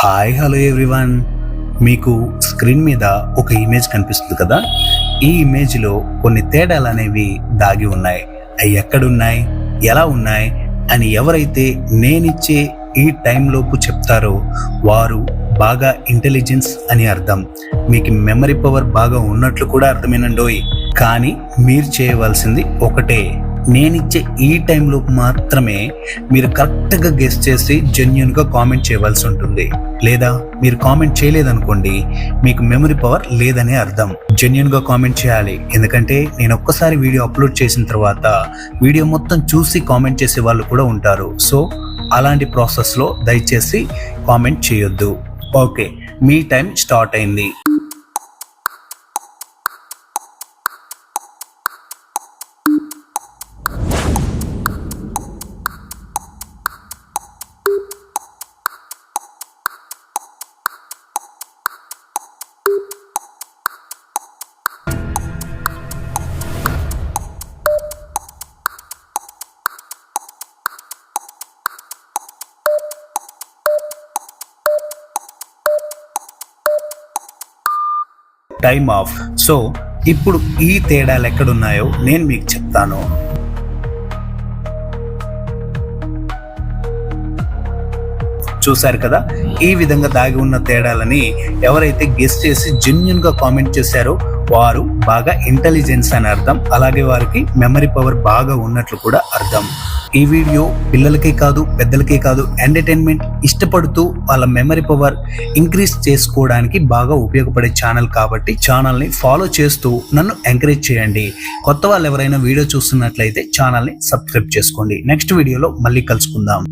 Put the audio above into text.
Hi hello everyone, మీకు screen మీద ఒక ఇమేజ్ కనిపిస్తుంది కదా. ఈ ఇమేజ్లో కొన్ని తేడాలు అనేవి దాగి ఉన్నాయి. అవి ఎక్కడున్నాయి, ఎలా ఉన్నాయి అని ఎవరైతే నేనిచ్చే ఈ టైంలోపు చెప్తారో వారు బాగా ఇంటెలిజెన్స్ అని అర్థం. మీకు మెమరీ పవర్ బాగా ఉన్నట్లు కూడా అర్థమేనండోయ్. కానీ మీరు చేయవలసింది ఒకటే, నేనిచ్చే ఈ టైంలోపు మాత్రమే మీరు కరెక్ట్గా గెస్ చేసి జెన్యూన్గా కామెంట్ చేయవలసి ఉంటుంది. లేదా మీరు కామెంట్ చేయలేదనుకోండి, మీకు మెమరీ పవర్ లేదనే అర్థం. జెన్యూన్గా కామెంట్ చేయాలి, ఎందుకంటే నేను ఒక్కసారి వీడియో అప్లోడ్ చేసిన తర్వాత వీడియో మొత్తం చూసి కామెంట్ చేసే వాళ్ళు కూడా ఉంటారు. సో అలాంటి ప్రాసెస్లో దయచేసి కామెంట్ చేయొద్దు. ఓకే, మీ టైం స్టార్ట్ అయింది. Time of. సో ఇప్పుడు ఈ తేడాలు ఎక్కడున్నాయో నేను మీకు చెప్తాను. చూశారు కదా, ఈ విధంగా దాగి ఉన్న తేడాలని ఎవరైతే గెస్ చేసి జెన్యూన్ గా కామెంట్ చేశారో వారు బాగా ఇంటెలిజెన్స్ అని అర్థం. అలాగే వారికి మెమరీ పవర్ బాగా ఉన్నట్లు కూడా అర్థం. ఈ వీడియో పిల్లలకే కాదు పెద్దలకే కాదు, ఎంటర్టైన్మెంట్ ఇష్టపడుతూ వాళ్ళ మెమరీ పవర్ ఇంక్రీజ్ చేసుకోవడానికి బాగా ఉపయోగపడే ఛానల్ కాబట్టి ఛానల్ని ఫాలో చేస్తూ నన్ను ఎంకరేజ్ చేయండి. కొత్త వాళ్ళు ఎవరైనా వీడియో చూస్తున్నట్లయితే ఛానల్ని సబ్స్క్రైబ్ చేసుకోండి. నెక్స్ట్ వీడియోలో మళ్ళీ కలుసుకుందాం.